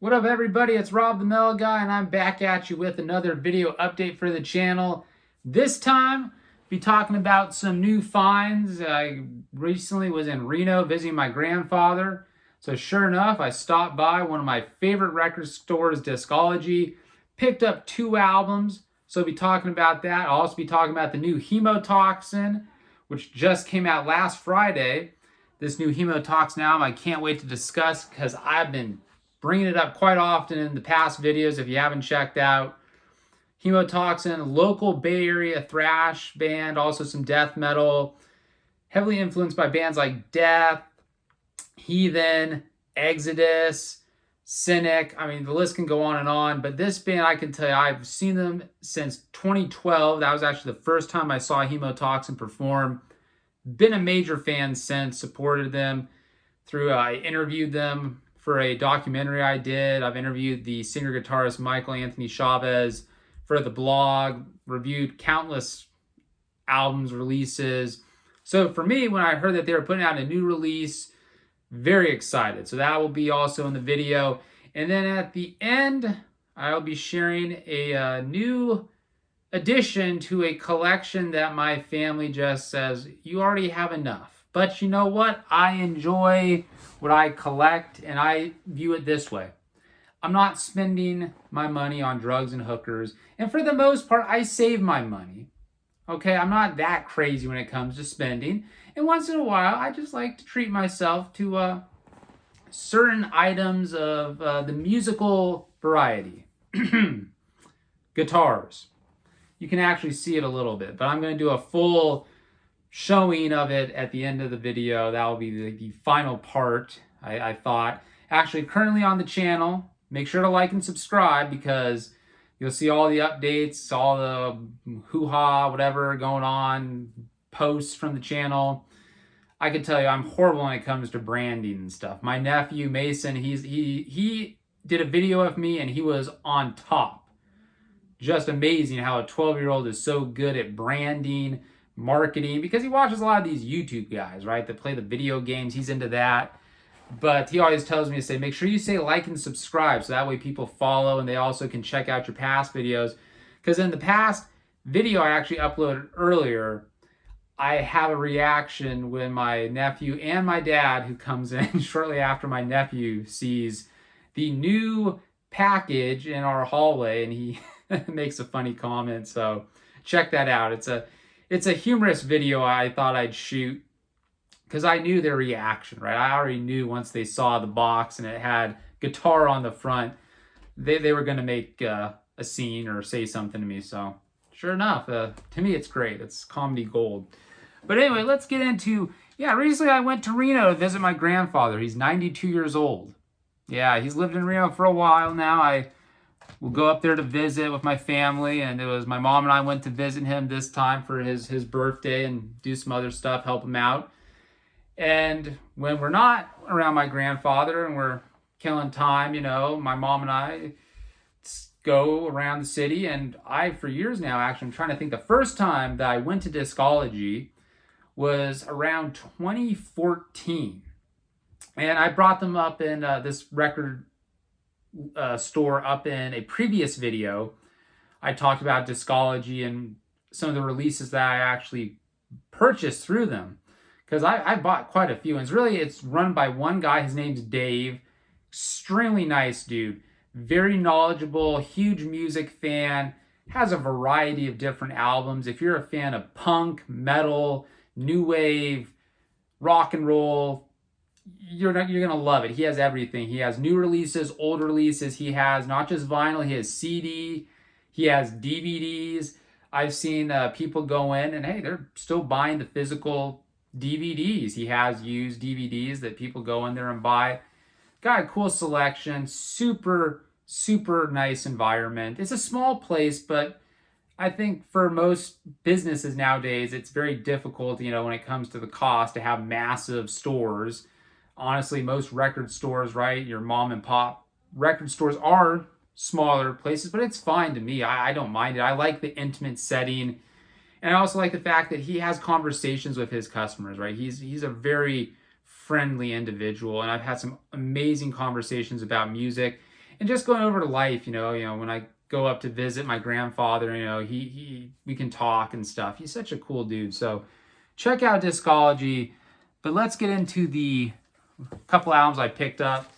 What up, everybody? It's Rob the Metal Guy, and I'm back at you with another video update for the channel. This time, be talking about some new finds. I recently was in Reno visiting my grandfather. So sure enough, I stopped by one of my favorite record stores, Discology, picked up 2 albums. So I'll be talking about that. I'll also be talking about the new Hemotoxin, which just came out last Friday. This new Hemotoxin album I can't wait to discuss because I've been bringing it up quite often in the past videos if you haven't checked out. Hemotoxin, local Bay Area thrash band, also some death metal, heavily influenced by bands like Death, Heathen, Exodus, Cynic. I mean, the list can go on, but this band, I can tell you, I've seen them since 2012. That was actually the first time I saw Hemotoxin perform. Been a major fan since, supported them through, I interviewed them for a documentary I did. I've interviewed the singer-guitarist Michael Anthony Chavez for the blog, reviewed countless albums, releases. So for me, when I heard that they were putting out a new release, very excited. So that will be also in the video. And then at the end, I'll be sharing a new addition to a collection that my family just says, you already have enough. But you know what? I enjoy what I collect, and I view it this way. I'm not spending my money on drugs and hookers, and for the most part, I save my money. Okay, I'm not that crazy when it comes to spending, and once in a while, I just like to treat myself to certain items of the musical variety. Guitars. You can actually see it a little bit, but I'm going to do a full showing of it at the end of the video. That will be the final part, I thought. Actually, currently on the channel, make sure to like and subscribe because you'll see all the updates, all the hoo-ha, whatever going on, posts from the channel. I can tell you I'm horrible when it comes to branding and stuff. My nephew, Mason, he did a video of me and he was on top. Just amazing how a 12-year-old is so good at branding, marketing, because he watches a lot of these YouTube guys, right, that play the video games. He's into that. But he always tells me to say, make sure you say like and subscribe so that way people follow and they also can check out your past videos. Because in the past video I actually uploaded earlier, I have a reaction when my nephew and my dad, who comes in shortly after my nephew, sees the new package in our hallway, and he makes a funny comment. So check that out. It's a humorous video I thought I'd shoot because I knew their reaction, right? I already knew once they saw the box and it had guitar on the front, they were going to make a scene or say something to me. So sure enough, to me it's great. It's comedy gold. But anyway, let's get into, recently I went to Reno to visit my grandfather. He's 92 years old. Yeah, he's lived in Reno for a while now. I will go up there to visit with my family, and it was my mom and I went to visit him this time for his birthday and do some other stuff, help him out. And when we're not around my grandfather and we're killing time, my mom and I go around the city. And for years now, actually, I'm trying to think, the first time that I went to Discology was around 2014. And I brought them up in this record store up in a previous video. I talked about Discology and some of the releases that I actually purchased through them. Because I bought quite a few. And it's run by one guy. His name's Dave. Extremely nice dude. Very knowledgeable, huge music fan. Has a variety of different albums. If you're a fan of punk, metal, new wave, rock and roll, you're gonna love it. He has everything. He has new releases, old releases. He has not just vinyl, he has CD, he has DVDs. I've seen people go in and hey, they're still buying the physical DVDs. He has used DVDs that people go in there and buy. Got a cool selection, super nice environment. It's a small place, but I think for most businesses nowadays, it's very difficult, when it comes to the cost to have massive stores. Honestly, most record stores, right, your mom and pop record stores are smaller places, but it's fine to me. I don't mind it. I like the intimate setting. And I also like the fact that he has conversations with his customers, right? He's a very friendly individual, and I've had some amazing conversations about music. and just going over to life, when I go up to visit my grandfather, we can talk and stuff. He's such a cool dude. So check out Discology. But let's get into the couple albums I picked up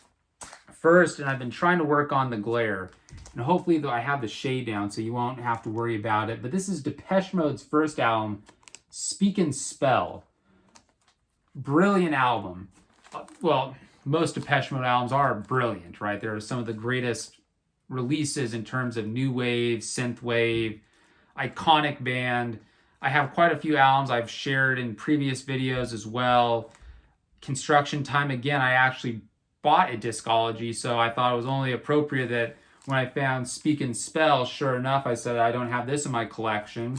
first, and I've been trying to work on the glare. And hopefully, though, I have the shade down so you won't have to worry about it. But this is Depeche Mode's first album, Speak and Spell. Brilliant album. Well, most Depeche Mode albums are brilliant, right? They're some of the greatest releases in terms of new wave, synth wave, iconic band. I have quite a few albums I've shared in previous videos as well. Construction Time, again, I actually bought a Discology, so I thought it was only appropriate that when I found Speak and Spell, sure enough, I said, I don't have this in my collection.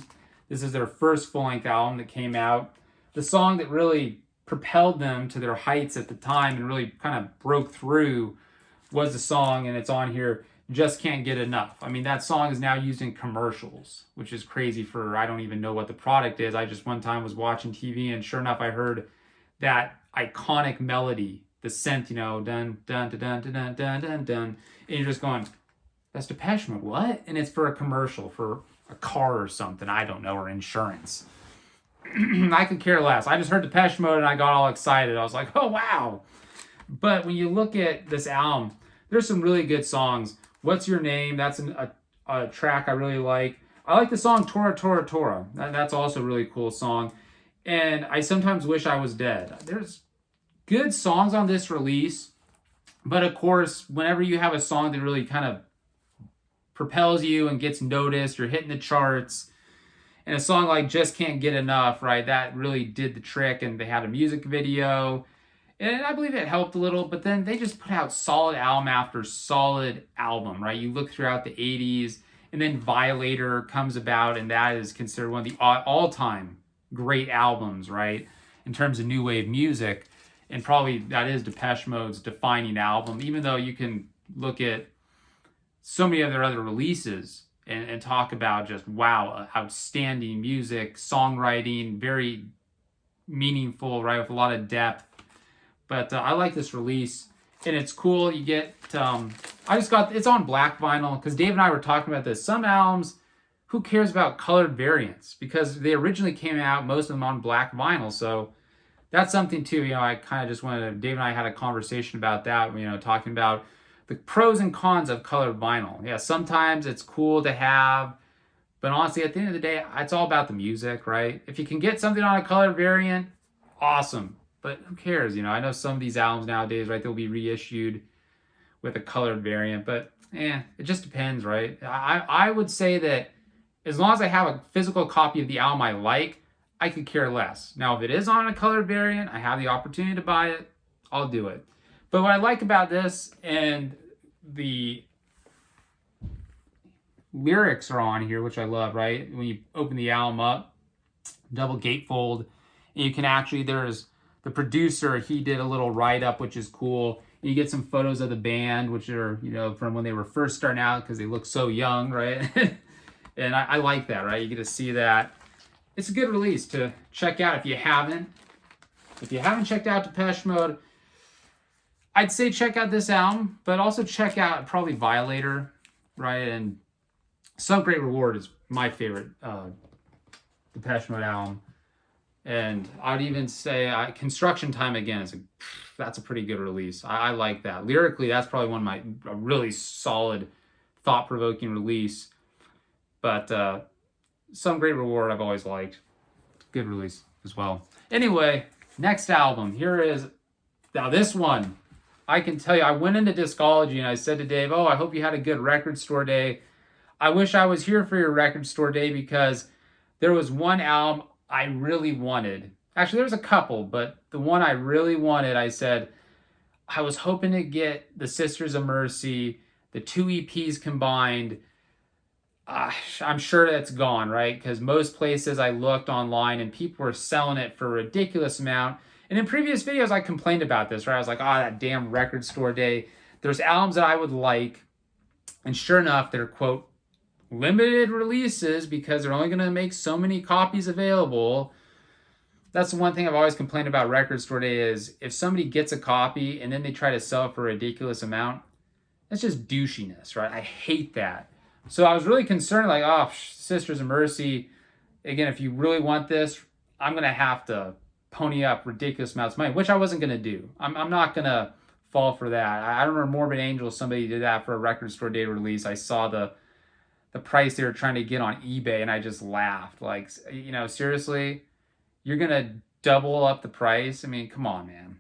This is their first full-length album that came out. The song that really propelled them to their heights at the time and really kind of broke through was the song, and it's on here, Just Can't Get Enough. I mean, that song is now used in commercials, which is crazy for, I don't even know what the product is. I just one time was watching TV, and sure enough, I heard that iconic melody, the synth, dun, dun, dun, dun, dun, dun, dun, dun, and you're just going, that's Depeche Mode, what? And it's for a commercial, for a car or something, I don't know, or insurance. I could care less. I just heard Depeche Mode and I got all excited. I was like, oh, wow. But when you look at this album, there's some really good songs. What's Your Name? That's a track I really like. I like the song Tora Tora Tora. That's also a really cool song. And I Sometimes Wish I Was Dead. There's good songs on this release. But of course, whenever you have a song that really kind of propels you and gets noticed, you're hitting the charts, and a song like Just Can't Get Enough, right, that really did the trick, and they had a music video, and I believe it helped a little, but then they just put out solid album after solid album, right? You look throughout the 80s, and then Violator comes about, and that is considered one of the all-time great albums, right, in terms of new wave music, and probably that is Depeche Mode's defining album, even though you can look at so many of their other releases and talk about just, wow, outstanding music, songwriting, very meaningful, right, with a lot of depth. But I like this release, and it's cool. You get, it's on black vinyl, because Dave and I were talking about this. Some albums, who cares about colored variants? Because they originally came out, most of them on black vinyl, so that's something too, I kind of just Dave and I had a conversation about that, talking about the pros and cons of colored vinyl. Yeah, sometimes it's cool to have, but honestly, at the end of the day, it's all about the music, right? If you can get something on a colored variant, awesome. But who cares? I know some of these albums nowadays, right, they'll be reissued with a colored variant, but it just depends, right? I would say that as long as I have a physical copy of the album I like, I could care less. Now, if it is on a colored variant, I have the opportunity to buy it, I'll do it. But what I like about this, and the lyrics are on here, which I love, right? When you open the album up, double gatefold, and you can actually, there's the producer, he did a little write-up, which is cool. And you get some photos of the band, which are, from when they were first starting out, because they look so young, right? And I like that, right? You get to see that. It's a good release to check out if you haven't. If you haven't checked out Depeche Mode, I'd say check out this album, but also check out probably Violator, right? And Some Great Reward is my favorite Depeche Mode album. And I'd even say Construction Time, again, that's a pretty good release. I like that. Lyrically, that's probably one of a really solid, thought-provoking release. But Some Great Reward I've always liked. Good release as well. Anyway, next album. Here is, now this one, I can tell you, I went into Discology and I said to Dave, I hope you had a good record store day. I wish I was here for your record store day, because there was one album I really wanted. Actually, there was a couple, but the one I really wanted, I said, I was hoping to get the Sisters of Mercy, the 2 EPs combined. I'm sure that's gone, right? Because most places I looked online and people were selling it for a ridiculous amount. And in previous videos, I complained about this, right? I was like, that damn record store day. There's albums that I would like. And sure enough, they're, quote, limited releases, because they're only going to make so many copies available. That's the one thing I've always complained about record store day is if somebody gets a copy and then they try to sell it for a ridiculous amount, That's just douchiness, right? I hate that. So I was really concerned, like, oh, Sisters of Mercy, again, if you really want this, I'm going to have to pony up ridiculous amounts of money, which I wasn't going to do. I'm not going to fall for that. I remember Morbid Angel, somebody did that for a record store day release. I saw the price they were trying to get on eBay, and I just laughed. Like, you know, seriously, you're going to double up the price? I mean, come on, man.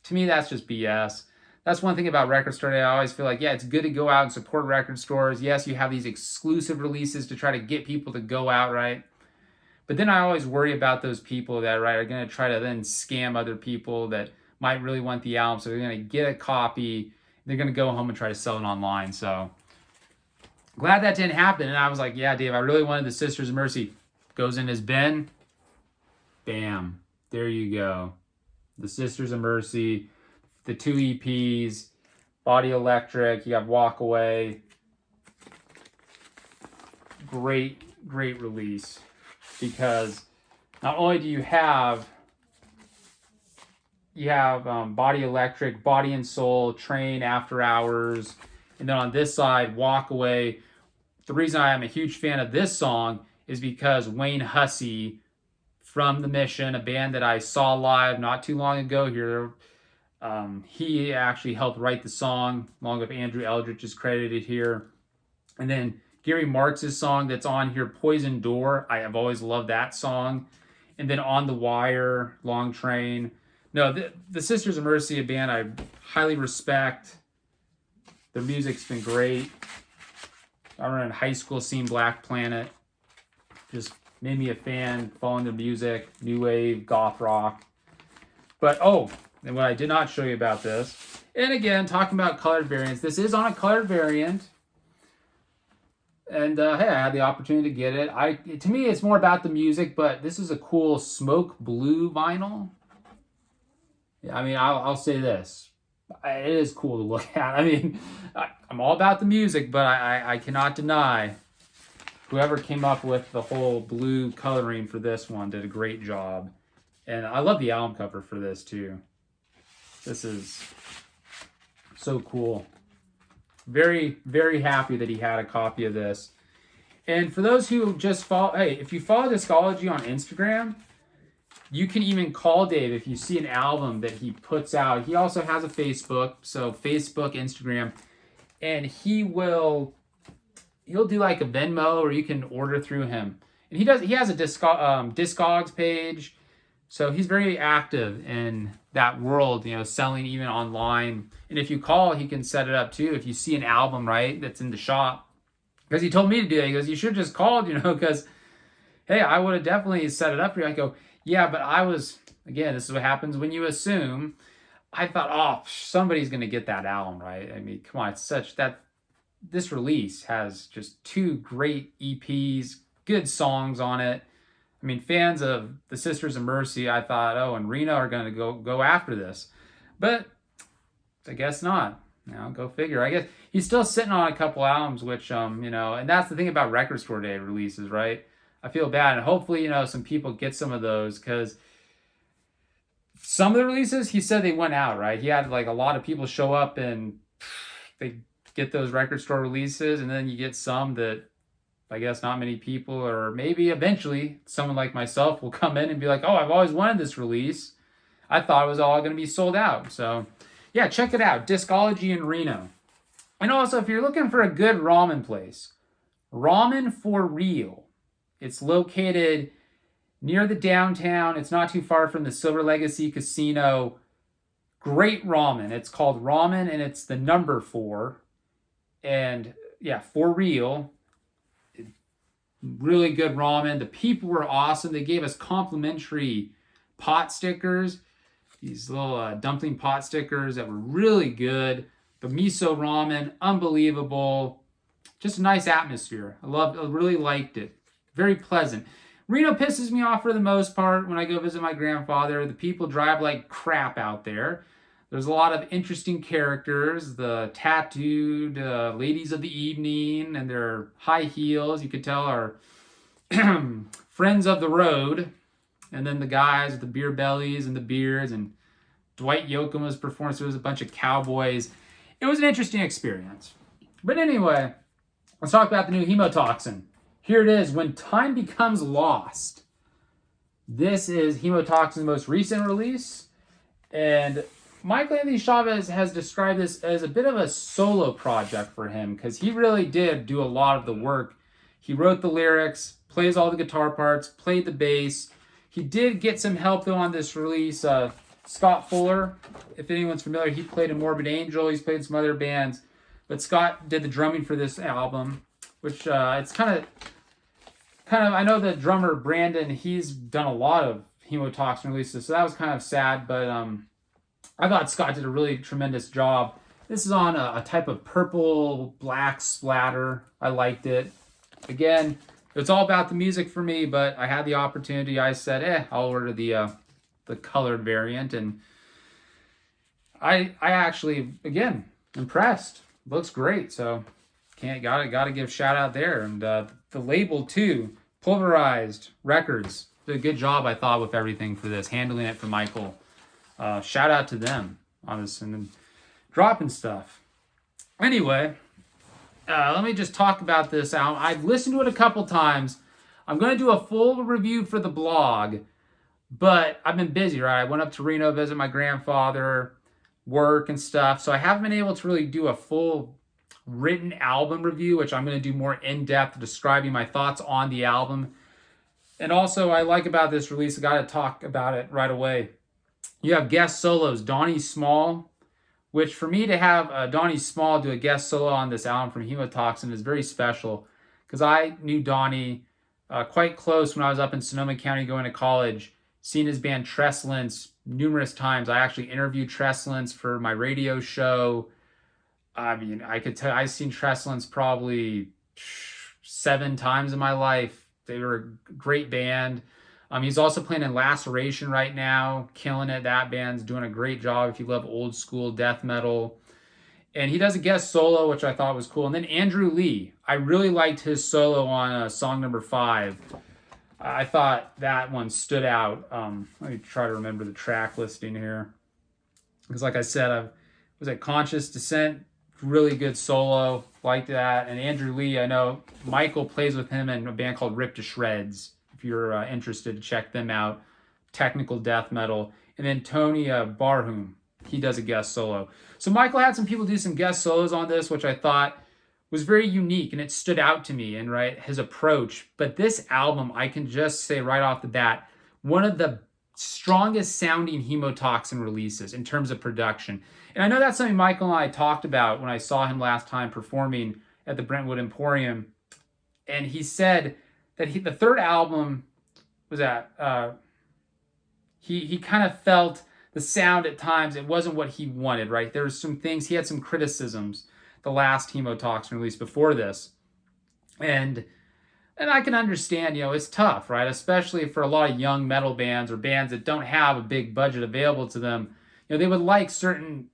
To me, that's just BS. That's one thing about record store day. I always feel like, yeah, it's good to go out and support record stores. Yes, you have these exclusive releases to try to get people to go out, right? But then I always worry about those people that, right, are going to try to then scam other people that might really want the album. So they're going to get a copy. They're going to go home and try to sell it online. So glad that didn't happen. And I was like, yeah, Dave, I really wanted the Sisters of Mercy. Goes in his bin. Bam. There you go. The Sisters of Mercy. The 2 EPs, Body Electric, you have Walk Away. Great release, because not only do you have Body Electric, Body and Soul, Train, After Hours, and then on this side, Walk Away. The reason I am a huge fan of this song is because Wayne Hussey from The Mission, a band that I saw live not too long ago here, he actually helped write the song, along with Andrew Eldritch is credited here. And then Gary Marks' song that's on here, Poison Door. I have always loved that song. And then On the Wire, Long Train. No, the Sisters of Mercy, a band I highly respect. Their music's been great. I remember in high school seeing Black Planet. Just made me a fan, following their music, new wave, goth rock. But, and what I did not show you about this, and again, talking about colored variants, this is on a colored variant. And hey, I had the opportunity to get it. To me, it's more about the music, but this is a cool smoke blue vinyl. Yeah, I mean, I'll say this. It is cool to look at. I mean, I'm all about the music, but I cannot deny whoever came up with the whole blue coloring for this one did a great job. And I love the album cover for this too. This is so cool. Very, very happy that he had a copy of this. And for those who just follow, hey, if you follow Discology on Instagram, you can even call Dave if you see an album that he puts out. He also has a Facebook, so Facebook, Instagram, and he'll do like a Venmo, or you can order through him. And he has a Discogs page, so he's very active in that world, you know, selling even online. And if you call, he can set it up too. If you see an album, right, that's in the shop, because he told me to do that. He goes, you should have just called, you know, because, hey, I would have definitely set it up for you. I go, yeah, but again, this is what happens when you assume. I thought, somebody's going to get that album, right? I mean, come on, this release has just 2 great EPs, good songs on it. I mean, fans of the Sisters of Mercy, I thought, and Reno are going to go after this. But I guess not. You know, go figure. I guess he's still sitting on a couple albums, which, and that's the thing about record store day releases, right? I feel bad. And hopefully, some people get some of those, because some of the releases, he said they went out, right? He had like a lot of people show up and they get those record store releases, and then you get some that I guess not many people, or maybe eventually someone like myself will come in and be like, I've always wanted this release. I thought it was all going to be sold out. So yeah, check it out. Discology in Reno. And also, if you're looking for a good ramen place, Ramen for Real. It's located near the downtown. It's not too far from the Silver Legacy Casino. Great ramen. It's called Ramen, and it's the number 4. And yeah, for real. Really good ramen. The people were awesome. They gave us complimentary pot stickers. These little dumpling pot stickers that were really good. The miso ramen, unbelievable. Just a nice atmosphere. I really liked it. Very pleasant. Reno pisses me off for the most part when I go visit my grandfather. The people drive like crap out there. There's a lot of interesting characters. The tattooed ladies of the evening and their high heels, you could tell, are friends of the road. And then the guys with the beer bellies and the beards. And Dwight Yoakam was performing, so it was a bunch of cowboys. it was an interesting experience. But anyway, let's talk about the new Hemotoxin. Here it is, When Time Becomes Lost. This is Hemotoxin's most recent release, and Michael Anthony Chavez has described this as a bit of a solo project for him, because he really did do a lot of the work. He wrote the lyrics, plays all the guitar parts, played the bass. He did get some help, though, on this release. Scott Fuller, if anyone's familiar, he played in Morbid Angel. He's played in some other bands. But Scott did the drumming for this album, which it's kind of, I know the drummer, Brandon, he's done a lot of Hemotoxin releases, so that was kind of sad, but I thought Scott did a really tremendous job. This is on a type of purple black splatter. I liked it. Again, it's all about the music for me, but I had the opportunity. I said, I'll order the colored variant, and I actually, again, impressed. Looks great, so gotta give shout out there. And the label too, Pulverized Records, did a good job, I thought, with everything for this, handling it for Michael. Shout out to them on this and then dropping stuff. Anyway, let me just talk about this album. I've listened to it a couple times. I'm going to do a full review for the blog, but I've been busy, right? I went up to Reno to visit my grandfather, work and stuff, so I haven't been able to really do a full written album review, which I'm going to do more in-depth, describing my thoughts on the album. And also, I like about this release, I got to talk about it right away. You have guest solos, Donnie Small, which for me to have Donnie Small do a guest solo on this album from Hemotoxin is very special, because I knew Donnie quite close when I was up in Sonoma County going to college, seen his band Trestlance numerous times. I actually interviewed Trestlance for my radio show. I mean, I could tell I've seen Trestlance probably 7 times in my life. They were a great band. He's also playing in Laceration right now, killing it. That band's doing a great job if you love old school death metal. And he does a guest solo, which I thought was cool. And then Andrew Lee. I really liked his solo on song number 5. I thought that one stood out. Let me try to remember the track listing here. Because like I said, I was at Conscious Descent. Really good solo. Like that. And Andrew Lee, I know Michael plays with him in a band called Rip to Shreds. If you're interested to check them out. Technical death metal. And then Tony Barhum. He does a guest solo. So Michael had some people do some guest solos on this, which I thought was very unique, and it stood out to me, and right, his approach. But this album, I can just say right off the bat, one of the strongest sounding Hemotoxin releases in terms of production. And I know that's something Michael and I talked about when I saw him last time performing at the Brentwood Emporium. And he said that the third album was that he kind of felt the sound at times, it wasn't what he wanted, right? There was some things, he had some criticisms the last Hemotoxin release before this. And I can understand, it's tough, right? Especially for a lot of young metal bands or bands that don't have a big budget available to them. They would like certain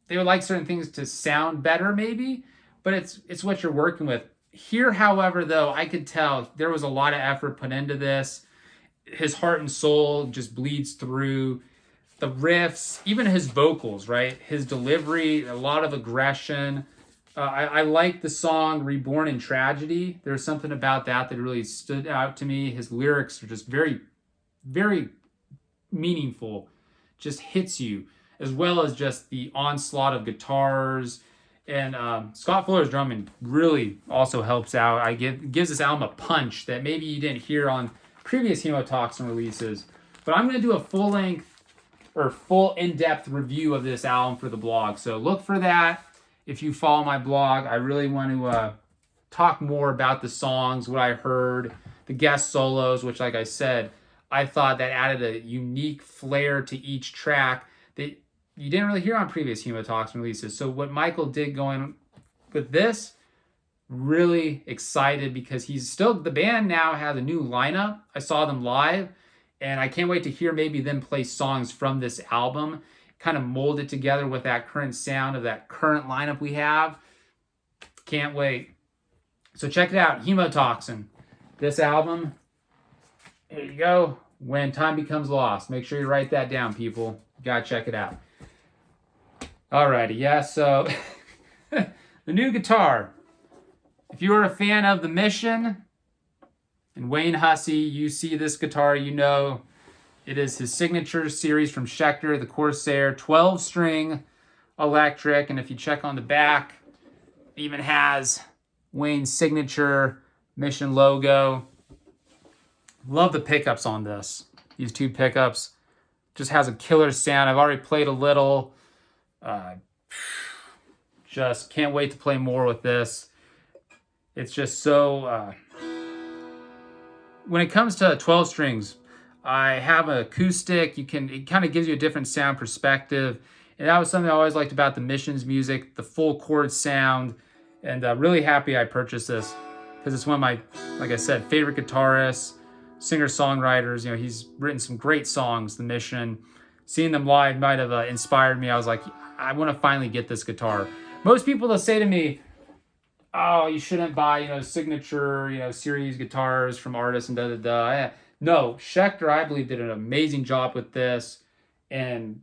things to sound better maybe, but it's what you're working with. Here, however, though, I could tell there was a lot of effort put into this. His heart and soul just bleeds through. The riffs, even his vocals, right? His delivery, a lot of aggression. I like the song Reborn in Tragedy. There's something about that really stood out to me. His lyrics are just very, very meaningful. Just hits you, as well as just the onslaught of guitars. And Scott Fuller's drumming really also helps out. Gives this album a punch that maybe you didn't hear on previous Hemotoxin releases. But I'm going to do a full-length or full in-depth review of this album for the blog. So look for that. If you follow my blog, I really want to talk more about the songs, what I heard, the guest solos, which, like I said, I thought that added a unique flair to each track that you didn't really hear on previous Hemotoxin releases. So what Michael did going with this, really excited, because the band now has a new lineup. I saw them live, and I can't wait to hear maybe them play songs from this album, kind of mold it together with that current sound of that current lineup we have. Can't wait. So check it out, Hemotoxin. This album, here you go, When Time Becomes Lost. Make sure you write that down, people. You gotta check it out. Alrighty, yeah, so The new guitar. If you are a fan of The Mission and Wayne Hussey, you see this guitar, you know it is his signature series from Schecter, the Corsair, 12-string electric. And if you check on the back, it even has Wayne's signature Mission logo. Love the pickups on this. These two pickups. Just has a killer sound. I've already played a little. Just can't wait to play more with this. It's just so... when it comes to 12 strings, I have an acoustic. It kind of gives you a different sound perspective. And that was something I always liked about the Mission's music, the full chord sound. And really happy I purchased this because it's one of my, like I said, favorite guitarists, singer-songwriters. You know, he's written some great songs, The Mission. Seeing them live might have inspired me. I was like, I want to finally get this guitar. Most people, they'll say to me, oh, you shouldn't buy, signature, series guitars from artists and da-da-da. No, Schecter, I believe, did an amazing job with this. And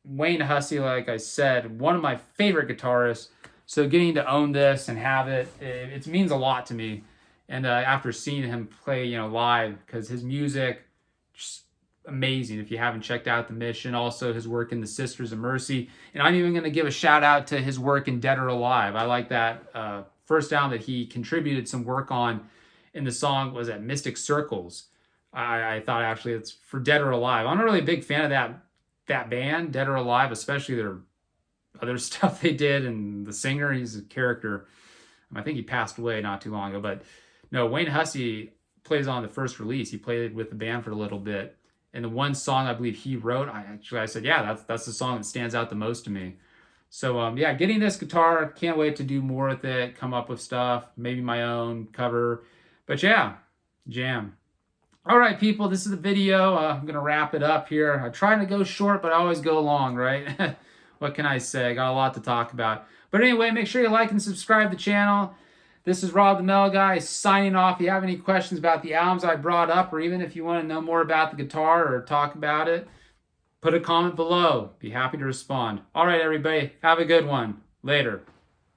Wayne Hussey, like I said, one of my favorite guitarists. So getting to own this and have it means a lot to me. And after seeing him play, live, because his music, just amazing. If you haven't checked out The Mission, also his work in the Sisters of Mercy. And I'm even going to give a shout out to his work in Dead or Alive. I like that first album that he contributed some work on in the song was at Misty Circles. I thought actually it's for Dead or Alive. I'm not really a big fan of that band, Dead or Alive, especially their other stuff they did. And the singer, he's a character. I think he passed away not too long ago. But no, Wayne Hussey plays on the first release. He played with the band for a little bit. And the one song I believe he wrote, I said, yeah, that's the song that stands out the most to me. So, yeah, getting this guitar, can't wait to do more with it, come up with stuff, maybe my own cover. But yeah, jam. All right, people, this is the video. I'm going to wrap it up here. I try to go short, but I always go long, right? What can I say? I got a lot to talk about. But anyway, make sure you like and subscribe to the channel. This is Rob the Metal Guy signing off. If you have any questions about the albums I brought up, or even if you want to know more about the guitar or talk about it, put a comment below. Be happy to respond. All right, everybody. Have a good one. Later.